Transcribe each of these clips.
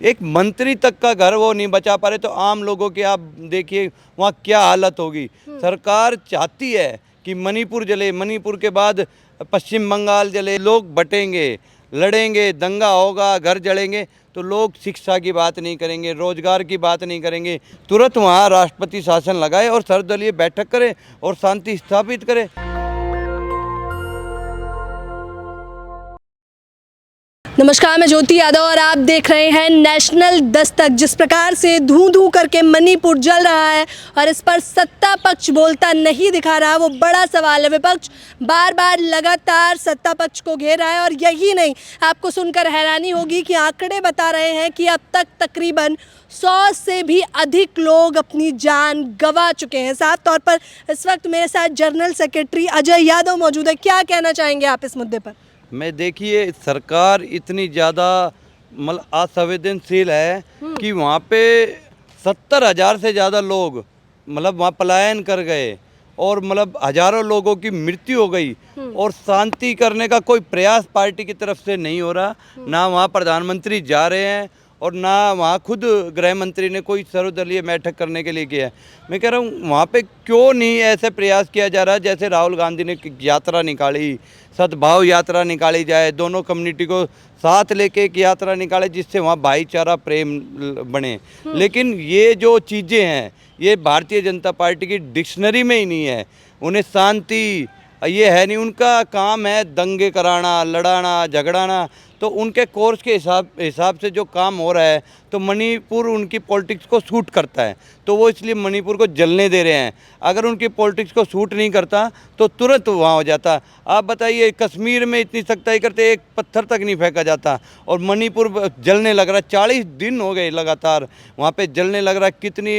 एक मंत्री तक का घर वो नहीं बचा पा रहे, तो आम लोगों की आप देखिए वहाँ क्या हालत होगी। सरकार चाहती है कि मणिपुर जले, मणिपुर के बाद पश्चिम बंगाल जले, लोग बटेंगे, लड़ेंगे, दंगा होगा, घर जलेंगे, तो लोग शिक्षा की बात नहीं करेंगे, रोजगार की बात नहीं करेंगे। तुरंत वहाँ राष्ट्रपति शासन लगाए और सर्वदलीय बैठक करे और शांति स्थापित करे। नमस्कार, मैं ज्योति यादव और आप देख रहे हैं नेशनल दस्तक। जिस प्रकार से धू धू करके मणिपुर जल रहा है और इस पर सत्ता पक्ष बोलता नहीं दिखा रहा, वो बड़ा सवाल है। विपक्ष बार बार लगातार सत्ता पक्ष को घेर रहा है और यही नहीं, आपको सुनकर हैरानी होगी कि आंकड़े बता रहे हैं कि अब तक तकरीबन 100 से भी अधिक लोग अपनी जान गंवा चुके हैं। साफ तौर पर इस वक्त मेरे साथ जनरल सेक्रेटरी अजय यादव मौजूद है। क्या कहना चाहेंगे आप इस मुद्दे पर? मैं देखिए, सरकार इतनी ज़्यादा मतलब असंवेदनशील है कि वहाँ पे 70,000 से ज़्यादा लोग मतलब वहाँ पलायन कर गए और मतलब हजारों लोगों की मृत्यु हो गई और शांति करने का कोई प्रयास पार्टी की तरफ से नहीं हो रहा। ना वहाँ प्रधानमंत्री जा रहे हैं और ना वहाँ खुद गृह मंत्री ने कोई सर्वदलीय बैठक करने के लिए किया है। मैं कह रहा हूँ वहाँ पे क्यों नहीं ऐसे प्रयास किया जा रहा, जैसे राहुल गांधी ने यात्रा निकाली, सद्भाव यात्रा निकाली जाए, दोनों कम्युनिटी को साथ लेके एक यात्रा निकाले जिससे वहाँ भाईचारा प्रेम बने। लेकिन ये जो चीज़ें हैं ये भारतीय जनता पार्टी की डिक्शनरी में ही नहीं है। उन्हें शांति ये है नहीं, उनका काम है दंगे कराना, लड़ाना, झगड़ाना। तो उनके कोर्स के हिसाब से जो काम हो रहा है, तो मणिपुर उनकी पॉलिटिक्स को सूट करता है, तो वो इसलिए मणिपुर को जलने दे रहे हैं। अगर उनकी पॉलिटिक्स को सूट नहीं करता तो तुरंत वहाँ हो जाता। आप बताइए, कश्मीर में इतनी सख्ताई करते एक पत्थर तक नहीं फेंका जाता और मणिपुर जलने लग रहा है। 40 दिन हो गए लगातार वहाँ पे जलने लग रहा है। कितनी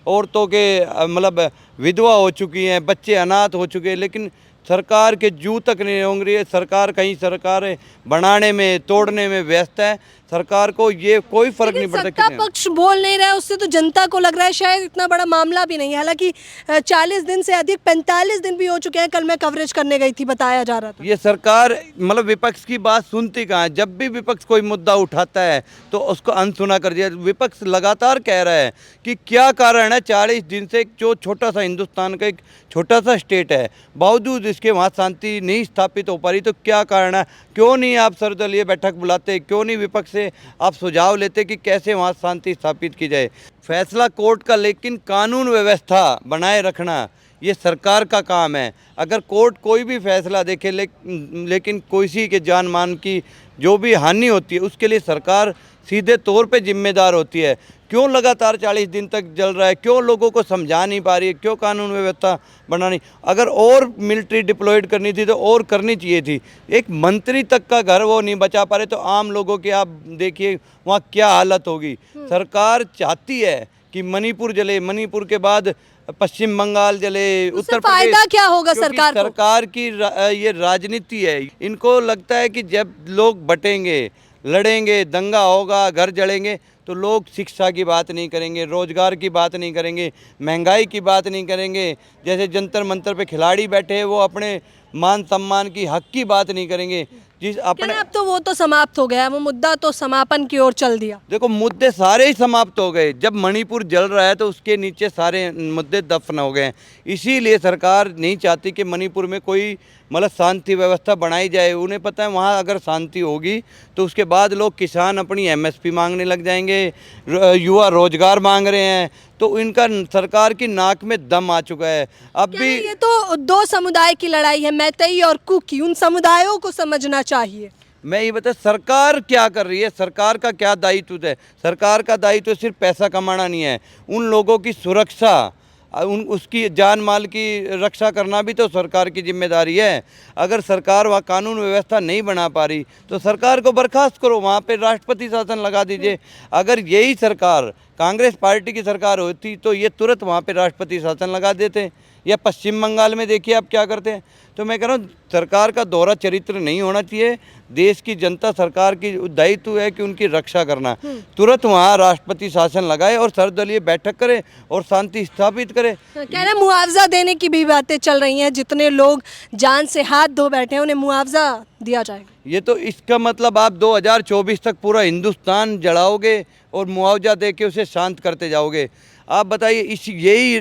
औरतों के मतलब विधवा हो चुकी हैं, बच्चे अनाथ हो चुके हैं, लेकिन सरकार के जू तक नहीं होंग रही है। सरकार कहीं सरकार बनाने में, तोड़ने में व्यस्त है। सरकार को ये कोई फर्क नहीं पड़ता। सत्ता पक्ष बोल नहीं रहा है, उससे तो जनता को लग रहा है शायद इतना बड़ा मामला भी नहीं है। हालांकि 40 दिन से अधिक 45 दिन भी हो चुके हैं। कल मैं कवरेज करने गई थी, बताया जा रहा था। ये सरकार मतलब विपक्ष की बात सुनती कहाँ है। जब भी विपक्ष कोई मुद्दा उठाता है तो उसको अनसुना कर दिया। विपक्ष लगातार कह रहा है कि क्या कारण है 40 दिन से जो छोटा सा हिंदुस्तान का एक छोटा सा स्टेट है, बावजूद इसके वहाँ शांति नहीं स्थापित हो पा रही। तो क्या कारण है? क्यों नहीं आप सर्वदलीय बैठक बुलाते? क्यों नहीं विपक्ष से आप सुझाव लेते कि कैसे वहाँ शांति स्थापित की जाए? फैसला कोर्ट का, लेकिन कानून व्यवस्था बनाए रखना ये सरकार का काम है। अगर कोर्ट कोई भी फैसला देखे लेकिन किसी के जान मान की जो भी हानि होती है उसके लिए सरकार सीधे तौर पे जिम्मेदार होती है। क्यों लगातार 40 दिन तक जल रहा है? क्यों लोगों को समझा नहीं पा रही है? क्यों कानून व्यवस्था बनानी? अगर और मिलिट्री डिप्लॉयड करनी थी तो और करनी चाहिए थी। एक मंत्री तक का घर वो नहीं बचा पा रहे, तो आम लोगों की आप देखिए वहाँ क्या हालत होगी। सरकार चाहती है कि मणिपुर जले, मणिपुर के बाद पश्चिम बंगाल जले, उत्तर प्रदेश। फायदा क्या होगा सरकार को? सरकार की ये राजनीति है। इनको लगता है कि जब लोग बटेंगे, लड़ेंगे, दंगा होगा, घर जलेंगे, तो लोग शिक्षा की बात नहीं करेंगे, रोजगार की बात नहीं करेंगे, महंगाई की बात नहीं करेंगे। जैसे जंतर मंतर पे खिलाड़ी बैठे हैं, वो अपने मान सम्मान की हक की बात नहीं करेंगे। जिस अपने अब तो वो तो समाप्त हो गया, वो मुद्दा तो समापन की ओर चल दिया। देखो, मुद्दे सारे ही समाप्त हो गए। जब मणिपुर जल रहा है तो उसके नीचे सारे मुद्दे दफन हो गए। इसीलिए सरकार नहीं चाहती कि मणिपुर में कोई मतलब शांति व्यवस्था बनाई जाए। उन्हें पता है वहाँ अगर शांति होगी तो उसके बाद लोग, किसान अपनी एमएसपी मांगने लग जाएंगे, युवा रोजगार मांग रहे हैं, तो इनका सरकार की नाक में दम आ चुका है। अब भी ये तो दो समुदाय की लड़ाई है, मैतेई और कुकी। उन समुदायों को समझना चाहिए। मैं ये बता, सरकार क्या कर रही है? सरकार का क्या दायित्व है? सरकार का दायित्व सिर्फ पैसा कमाना नहीं है, उन लोगों की सुरक्षा, उसकी जान माल की रक्षा करना भी तो सरकार की जिम्मेदारी है। अगर सरकार वहाँ कानून व्यवस्था नहीं बना पा रही तो सरकार को बर्खास्त करो, वहाँ पे राष्ट्रपति शासन लगा दीजिए। अगर यही सरकार कांग्रेस पार्टी की सरकार होती तो ये तुरंत वहाँ पे राष्ट्रपति शासन लगा देते। या पश्चिम बंगाल में देखिए आप क्या करते हैं। तो मैं कह रहा हूँ सरकार का दोहरा चरित्र नहीं होना चाहिए। देश की जनता सरकार की दायित्व है कि उनकी रक्षा करना। तुरंत वहाँ राष्ट्रपति शासन लगाए और सर्वदलीय बैठक करे और शांति स्थापित करे। कह रहे मुआवजा देने की भी बातें चल रही हैं, जितने लोग जान से हाथ धो बैठे हैं उन्हें मुआवजा दिया जाएगा। ये तो इसका मतलब आप 2024 तक पूरा हिंदुस्तान जलाओगे और मुआवजा दे के उसे शांत करते जाओगे। आप बताइए, इस यही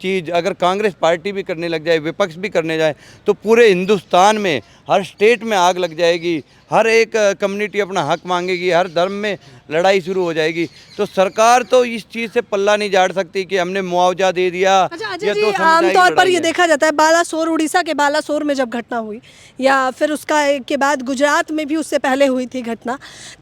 चीज़ अगर कांग्रेस पार्टी भी करने लग जाए, विपक्ष भी करने जाए, तो पूरे हिंदुस्तान में हर स्टेट में आग लग जाएगी। हर एक कम्युनिटी अपना हक मांगेगी, हर धर्म में लड़ाई शुरू हो जाएगी। तो सरकार तो इस चीज़ से पल्ला नहीं झाड़ सकती कि हमने मुआवजा दे दिया। अच्छा अजय जी, आमतौर पर ये देखा जाता है बालासोर, उड़ीसा के बालासोर में जब घटना हुई या फिर उसका के बाद गुजरात में भी उससे पहले हुई थी घटना,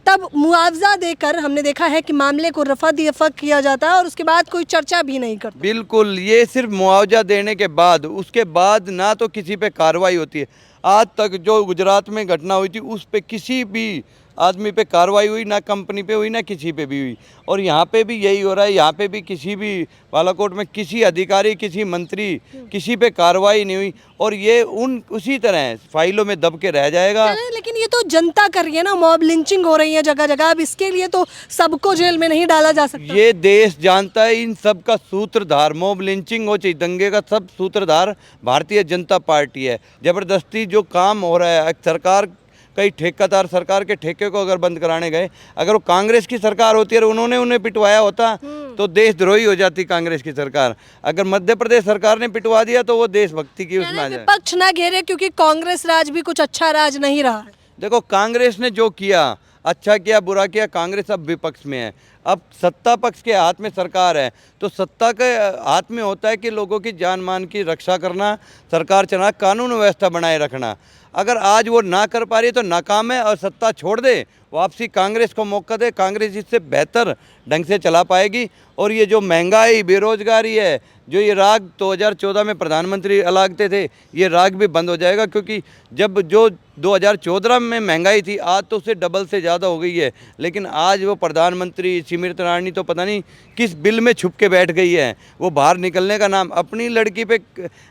तब मुआवजा देकर हमने देखा है कि मामले को रफा दफा किया जाता है और उसके बाद कोई चर्चा भी नहीं करता। बिल्कुल, ये सिर्फ मुआवजा देने के बाद, उसके बाद ना तो किसी पे कार्रवाई होती है। आज तक जो गुजरात में घटना हुई थी उस पे किसी भी आदमी पे कार्रवाई हुई, ना कंपनी पे हुई, ना किसी पे भी हुई। और यहाँ पे भी यही हो रहा है। यहाँ पे भी किसी भी बालाकोट में किसी अधिकारी, किसी मंत्री, किसी पे कार्रवाई नहीं हुई और ये उसी तरह फाइलों में दब के रह जाएगा। लेकिन ये तो जनता कर रही है ना, मॉब लिंचिंग हो रही है जगह जगह। अब इसके लिए तो सबको जेल में नहीं डाला जा सकता। ये देश जानता है इन सब का सूत्रधार, मॉब लिंचिंग हो चाहे दंगे का, सब सूत्रधार भारतीय जनता पार्टी है। जबरदस्ती जो काम हो रहा है, सरकार कई ठेकेदार सरकार के ठेके को अगर बंद कराने गए, अगर वो कांग्रेस की सरकार होती है और उन्होंने उन्हें पिटवाया होता तो देशद्रोही हो जाती कांग्रेस की सरकार। अगर मध्य प्रदेश सरकार ने पिटवा दिया तो वो देशभक्ति की उसमें आ जाए। विपक्ष ना घेरे, क्योंकि कांग्रेस राज भी कुछ अच्छा राज नहीं रहा है। देखो, कांग्रेस ने जो किया, अच्छा किया बुरा किया, कांग्रेस अब विपक्ष में है। अब सत्ता पक्ष के हाथ में सरकार है, तो सत्ता के हाथ में होता है कि लोगों की जान मान की रक्षा करना, सरकार चलाना, कानून व्यवस्था बनाए रखना। अगर आज वो ना कर पा रही है तो नाकाम है और सत्ता छोड़ दे, वापसी कांग्रेस को मौका दे। कांग्रेस इससे बेहतर ढंग से चला पाएगी। और ये जो महंगाई, बेरोजगारी है, जो ये राग 2014 में प्रधानमंत्री अलागते थे, ये राग भी बंद हो जाएगा। क्योंकि जब जो 2014 में महंगाई थी, आज तो उससे डबल से ज़्यादा हो गई है। लेकिन आज वो प्रधानमंत्री स्मृति ईरानी तो पता नहीं किस बिल में छुप के बैठ गई है। वो बाहर निकलने का नाम, अपनी लड़की पे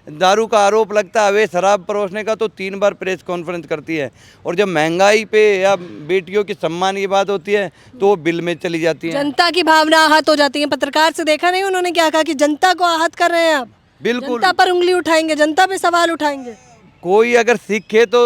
दारू का आरोप लगता है, अवैध शराब परोसने का, तो 3 बार प्रेस कॉन्फ्रेंस करती है। और जब महंगाई पे या बेटियों के सम्मान की बात होती है तो वो बिल में चली जाती है। जनता की भावना आहत हो जाती है। पत्रकार से देखा नहीं उन्होंने क्या कहा कि जनता को आहत कर रहे हैं आप। बिल्कुल, जनता पर उंगली उठाएंगे, जनता पे सवाल उठाएंगे। कोई अगर सीखे तो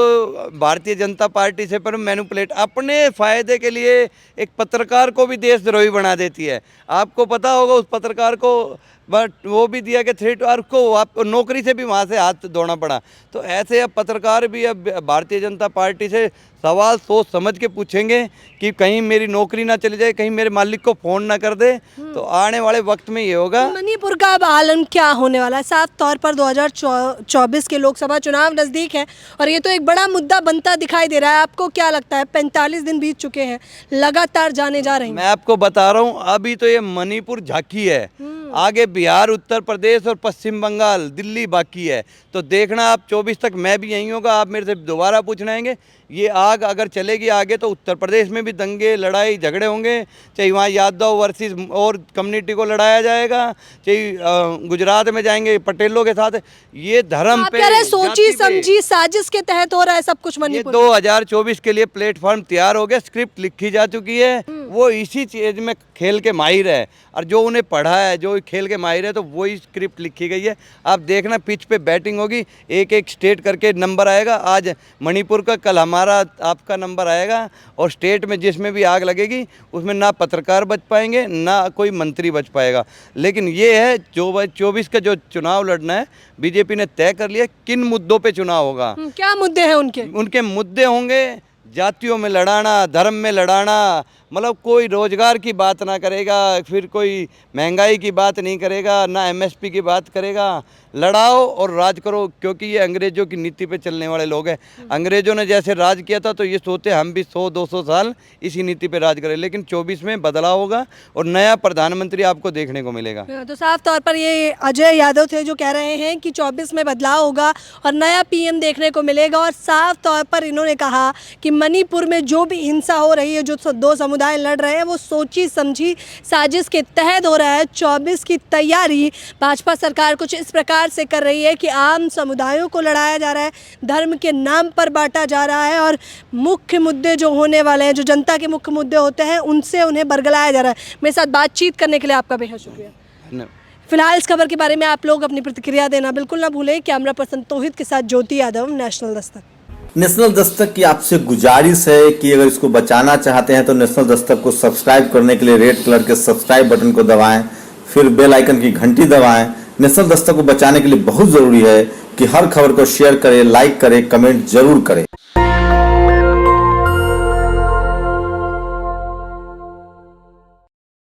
भारतीय जनता पार्टी से, पर मैनिपुलेट अपने फायदे के लिए एक पत्रकार को भी देशद्रोही बना देती है। आपको पता होगा उस पत्रकार को बट वो भी दिया कि थ्रेट, और को आप नौकरी से भी वहाँ से हाथ धोना पड़ा। तो ऐसे अब पत्रकार भी अब भारतीय जनता पार्टी से सवाल सोच समझ के पूछेंगे कि कहीं मेरी नौकरी ना चली जाए, कहीं मेरे मालिक को फ़ोन ना कर दे। तो आने वाले वक्त में ये होगा। मणिपुर का अब आलम क्या होने वाला है? साफ तौर पर 2024 के लोकसभा चुनाव नज़दीक है और ये तो एक बड़ा मुद्दा बनता दिखाई दे रहा है। आपको क्या लगता है? 45 दिन बीत चुके हैं, लगातार जाने जा रही हैं। मैं आपको बता रहा हूँ, अभी तो ये मणिपुर झांकी है, आगे बिहार, उत्तर प्रदेश और पश्चिम बंगाल, दिल्ली बाकी है। तो देखना आप 24 तक मैं भी यहीं होगा, आप मेरे से दोबारा पूछना आएंगे। ये आग अगर चलेगी आगे तो उत्तर प्रदेश में भी दंगे, लड़ाई झगड़े होंगे। चाहे वहाँ यादव वर्सेस और कम्युनिटी को लड़ाया जाएगा, चाहे गुजरात में जाएंगे पटेलों के साथ। ये धर्म आप पे, कह रहे हैं सोची जाति पे, समझी साजिश के तहत हो रहा है सब कुछ ये मणिपुर। 2024 के लिए प्लेटफॉर्म तैयार हो गया, स्क्रिप्ट लिखी जा चुकी है। वो इसी चीज़ में खेल के माहिर है और जो उन्हें पढ़ा है, जो खेल के माहिर है, तो वही स्क्रिप्ट लिखी गई है। आप देखना पिच पे बैटिंग होगी, एक एक स्टेट करके नंबर आएगा। आज मणिपुर का, कल हमारा, आपका नंबर आएगा। और स्टेट में जिसमें भी आग लगेगी उसमें ना पत्रकार बच पाएंगे, ना कोई मंत्री बच पाएगा। लेकिन ये है 24 का जो चुनाव लड़ना है, बीजेपी ने तय कर लिया किन मुद्दों पे चुनाव होगा। क्या मुद्दे हैं उनके? उनके मुद्दे होंगे जातियों में लड़ाना, धर्म में लड़ाना, मतलब कोई रोजगार की बात ना करेगा, फिर कोई महंगाई की बात नहीं करेगा, ना एमएसपी की बात करेगा। लड़ाओ और राज करो, क्योंकि ये अंग्रेजों की नीति पे चलने वाले लोग हैं। अंग्रेजों ने जैसे राज किया था तो ये सोचते हम भी 100-200 साल इसी नीति पे राज करें। लेकिन 24 में बदलाव होगा और नया प्रधानमंत्री आपको देखने को मिलेगा। तो साफ तौर पर ये अजय यादव थे जो कह रहे हैं कि 24 में बदलाव होगा और नया पीएम देखने को मिलेगा। और साफ तौर पर इन्होंने कहा कि मणिपुर में जो भी हिंसा हो रही है, जो 2 समुदाय लड़ रहे हैं, वो सोची समझी साजिश के तहत हो रहा है। 24 की तैयारी भाजपा सरकार कुछ इस प्रकार प्रकार से कर रही है कि आम समुदायों को लड़ाया जा रहा है, धर्म के नाम पर बांटा जा रहा है और मुख्य मुद्दे जो होने वाले हैं, जो जनता के मुख्य मुद्दे होते हैं, उनसे उन्हें बरगलाया जा रहा है। मेरे साथ बातचीत करने के लिए आपका बेहद शुक्रिया। फिलहाल इस खबर के बारे में आप लोग अपनी प्रतिक्रिया देना बिल्कुल ना भूलें। कैमरा पर्सन तौहीद के साथ ज्योति यादव, नेशनल दस्तक। नेशनल दस्तक की आपसे गुजारिश है कि अगर इसको बचाना चाहते हैं तो नेशनल दस्तक को सब्सक्राइब करने के लिए रेड कलर के सब्सक्राइब बटन को दबाएं, फिर बेल आइकन की घंटी दबाएं। नेशनल दस्तक को बचाने के लिए बहुत जरूरी है कि हर खबर को शेयर करें, लाइक करें, कमेंट जरूर करें।